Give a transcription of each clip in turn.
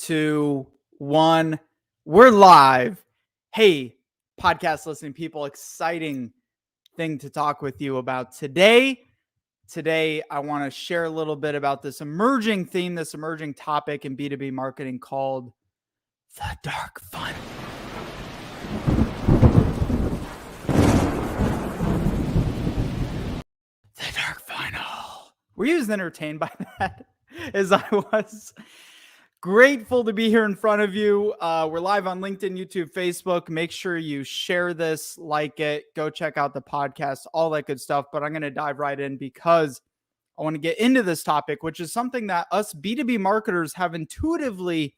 2, 1. We're live. Hey, podcast listening people, exciting thing to talk with you about today. Today, I want to share a little bit about this emerging theme, this emerging topic in B2B marketing called the dark funnel. The dark funnel. Were you as entertained by that as I was? Grateful to be here in front of you. We're live on LinkedIn, YouTube, Facebook. Make sure you share this, like it, go check out the podcast, all that good stuff. But I'm going to dive right in because I want to get into this topic, which is something that us B2B marketers have intuitively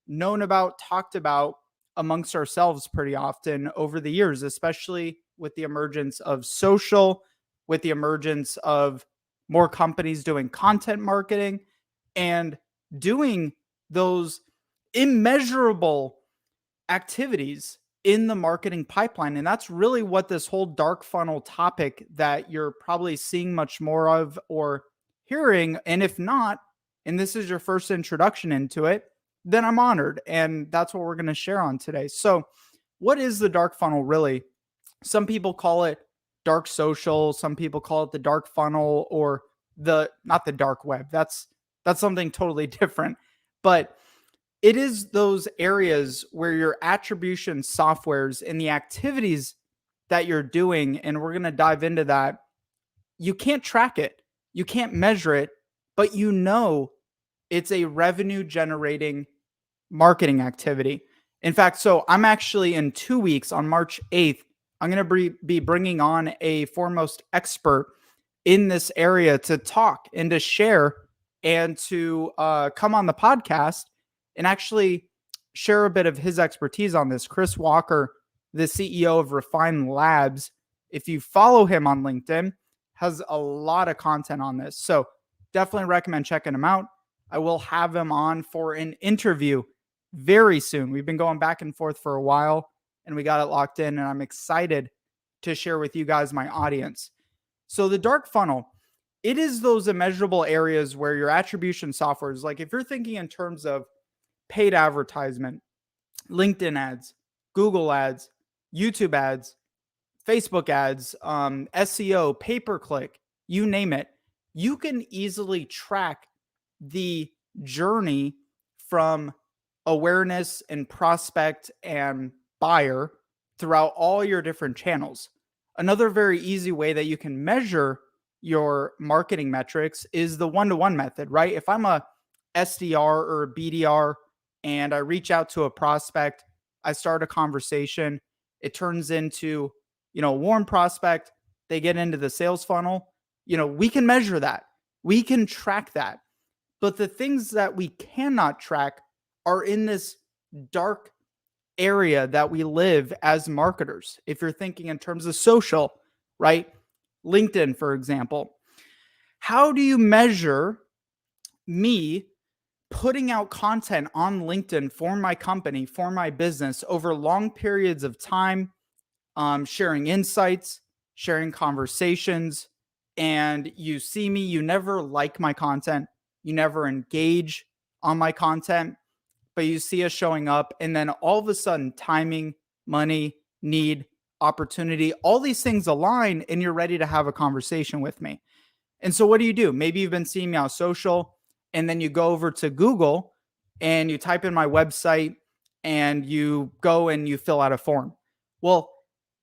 known about, talked about amongst ourselves pretty often over the years, especially with the emergence of social, with the emergence of more companies doing content marketing and doing those immeasurable activities in the marketing pipeline. And that's really what this whole dark funnel topic that you're probably seeing much more of or hearing. And if not, and this is your first introduction into it, then I'm honored. And that's what we're going to share on today. So what is the dark funnel really? Some people call it dark social. Some people call it the dark funnel or not the dark web. That's something totally different. But it is those areas where your attribution softwares and the activities that you're doing, and we're going to dive into that, you can't track it. You can't measure it, but you know it's a revenue generating marketing activity. In fact, so I'm actually in 2 weeks on March 8th, I'm going to be bringing on a foremost expert in this area to talk and to share and to come on the podcast and actually share a bit of his expertise on this. Chris Walker, the CEO of Refine Labs, if you follow him on LinkedIn, has a lot of content on this. So definitely recommend checking him out. I will have him on for an interview very soon. We've been going back and forth for a while and we got it locked in, and I'm excited to share with you guys, my audience. So the dark funnel, it is those immeasurable areas where your attribution software is like, if you're thinking in terms of paid advertisement, LinkedIn ads, Google ads, YouTube ads, Facebook ads, SEO, pay-per-click, you name it, you can easily track the journey from awareness and prospect and buyer throughout all your different channels. Another very easy way that you can measure your marketing metrics is the one-to-one method, right? If I'm a SDR or a BDR and I reach out to a prospect, I start a conversation, it turns into, a warm prospect, they get into the sales funnel, we can measure that. We can track that. But the things that we cannot track are in this dark area that we live as marketers. If you're thinking in terms of social, right? LinkedIn, for example. How do you measure me putting out content on LinkedIn for my company, for my business over long periods of time, sharing insights, sharing conversations, and you see me, you never like my content, you never engage on my content, but you see us showing up, and then all of a sudden, timing, money, need, opportunity, all these things align, and you're ready to have a conversation with me. And so what do? Maybe you've been seeing me on social, and then you go over to Google and you type in my website and you go and you fill out a form. Well,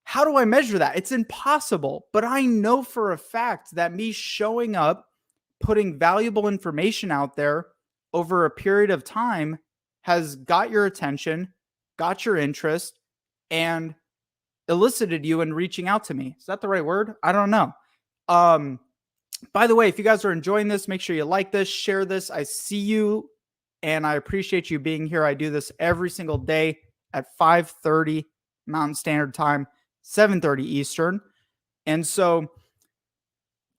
how do I measure that? It's impossible, but I know for a fact that me showing up, putting valuable information out there over a period of time has got your attention, got your interest, and elicited you in reaching out to me. Is that the right word? I don't know. By the way, if you guys are enjoying this, make sure you like this, share this. I see you and I appreciate you being here. I do this every single day at 5:30 Mountain Standard Time, 7:30 Eastern. And so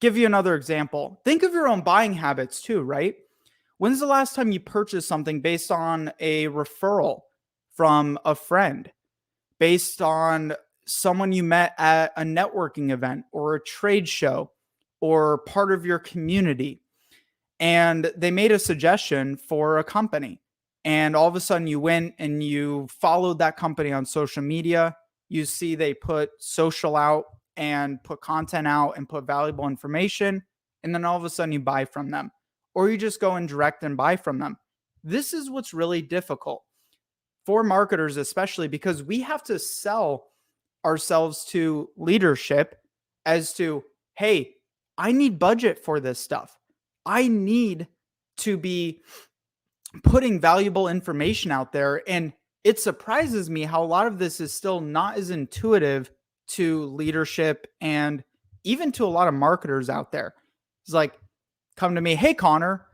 give you another example. Think of your own buying habits too, right? When's the last time you purchased something based on a referral from a friend, based on someone you met at a networking event or a trade show or part of your community, and they made a suggestion for a company and all of a sudden you went and you followed that company on social media. You see they put social out and put content out and put valuable information, and then all of a sudden you buy from them, or you just go and direct and buy from them. This is what's really difficult for marketers, especially because we have to sell ourselves to leadership as to, hey, I need budget for this stuff. I need to be putting valuable information out there. And it surprises me how a lot of this is still not as intuitive to leadership and even to a lot of marketers out there. It's like, come to me, hey, Connor,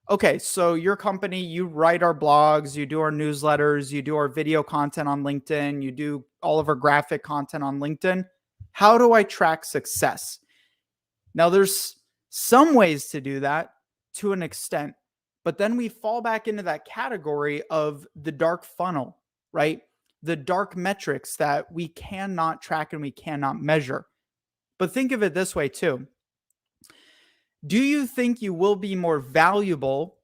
okay, so your company, you write our blogs, you do our newsletters, you do our video content on LinkedIn, you do all of our graphic content on LinkedIn. How do I track success? Now, there's some ways to do that to an extent, but then we fall back into that category of the dark funnel, right? The dark metrics that we cannot track and we cannot measure. But think of it this way too. Do you think you will be more valuable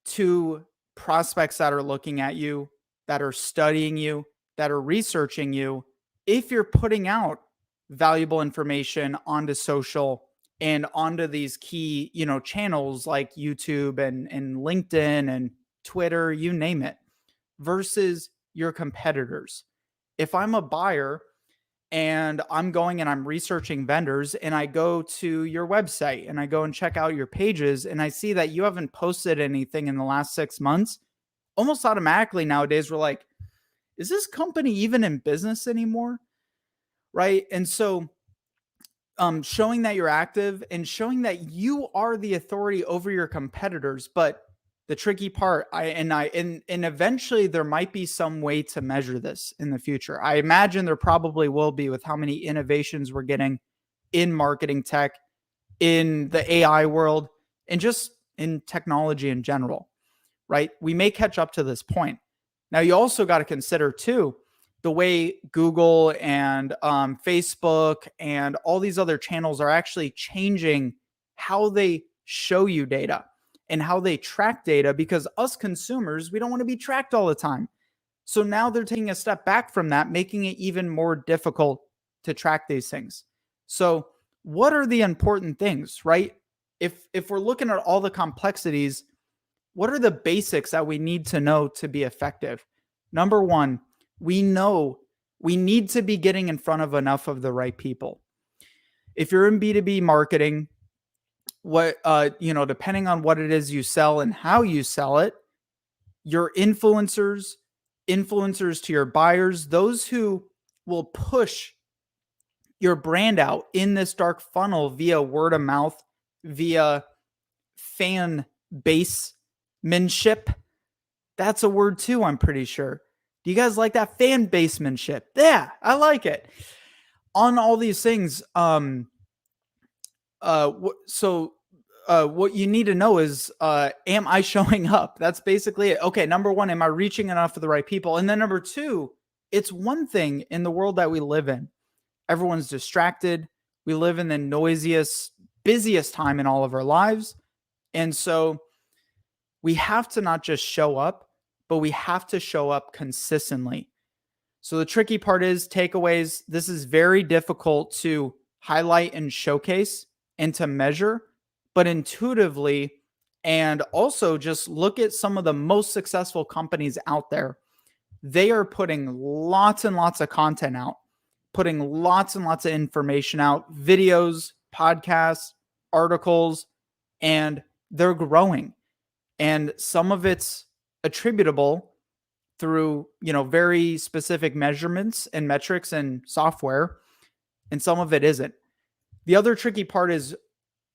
to prospects that are looking at you, that are studying you, that are researching you, if you're putting out valuable information onto social and onto these key, channels like YouTube and LinkedIn and Twitter, you name it, versus your competitors? If I'm a buyer and I'm going and I'm researching vendors and I go to your website and I go and check out your pages and I see that you haven't posted anything in the last 6 months, almost automatically nowadays we're like, is this company even in business anymore? Right? And so showing that you're active and showing that you are the authority over your competitors. But the tricky part, and eventually there might be some way to measure this in the future. I imagine there probably will be, with how many innovations we're getting in marketing tech, in the AI world, and just in technology in general, right? We may catch up to this point. Now, you also got to consider too, the way Google and Facebook and all these other channels are actually changing how they show you data and how they track data, because us consumers, we don't want to be tracked all the time. So now they're taking a step back from that, making it even more difficult to track these things. So what are the important things, right? If we're looking at all the complexities, what are the basics that we need to know to be effective? Number one, we know we need to be getting in front of enough of the right people. If you're in B2b marketing, depending on what it is you sell and how you sell it, your influencers to your buyers, those who will push your brand out in this dark funnel via word of mouth, via fan basemanship. That's a word too, I'm pretty sure. Do you guys like that? Fan basemanship? Yeah, I like it. On all these things, what you need to know is, am I showing up? That's basically it. Okay, number one, am I reaching enough for the right people? And then number two, it's one thing in the world that we live in. Everyone's distracted. We live in the noisiest, busiest time in all of our lives. And so we have to not just show up, but we have to show up consistently. So the tricky part is takeaways. This is very difficult to highlight and showcase and to measure, but intuitively, and also just look at some of the most successful companies out there. They are putting lots and lots of content out, putting lots and lots of information out, videos, podcasts, articles, and they're growing. And some of it's attributable through, very specific measurements and metrics and software, and some of it isn't. The other tricky part is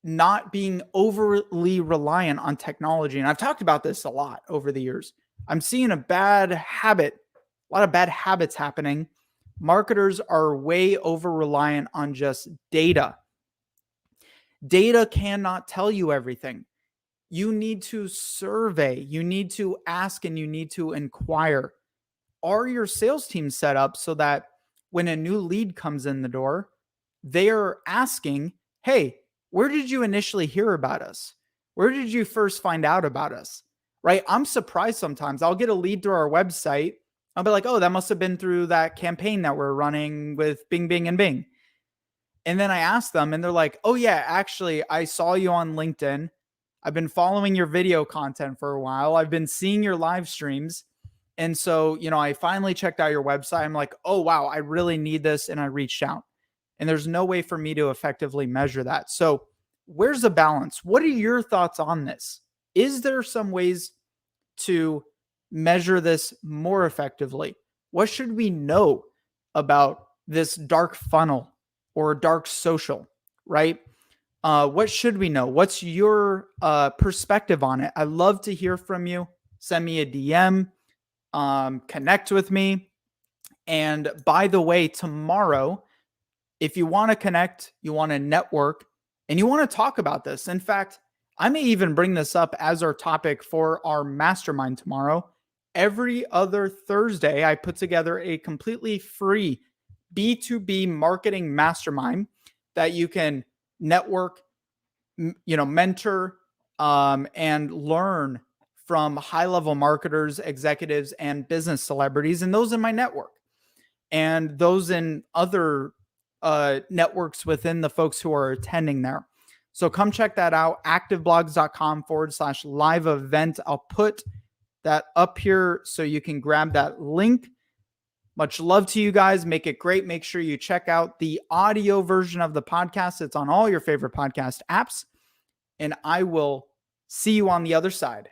not being overly reliant on technology. And I've talked about this a lot over the years. I'm seeing a lot of bad habits happening. Marketers are way over reliant on just data. Data cannot tell you everything. You need to survey, you need to ask, and you need to inquire. Are your sales team set up so that when a new lead comes in the door, they are asking, hey, where did you initially hear about us? Where did you first find out about us? right? I'm surprised sometimes. I'll get a lead through our website. I'll be like, oh, that must have been through that campaign that we're running with Bing, Bing, and Bing. And then I ask them and they're like, oh yeah, actually, I saw you on LinkedIn. I've been following your video content for a while. I've been seeing your live streams. And so, I finally checked out your website. I'm like, oh, wow, I really need this. And I reached out. And there's no way for me to effectively measure that. So where's the balance? What are your thoughts on this? Is there some ways to measure this more effectively? What should we know about this dark funnel or dark social, right? What should we know? What's your perspective on it? I'd love to hear from you. Send me a DM, connect with me. And by the way, tomorrow, if you want to connect, you want to network, and you want to talk about this. In fact, I may even bring this up as our topic for our mastermind tomorrow. Every other Thursday, I put together a completely free B2b Marketing Mastermind that you can network, mentor, and learn from high-level marketers, executives, and business celebrities, and those in my network, and those in other networks within the folks who are attending there. So come check that out, activeblogs.com/live event. I'll put that up here so you can grab that link. Much love to you guys. Make it great. Make sure you check out the audio version of the podcast. It's on all your favorite podcast apps. And I will see you on the other side.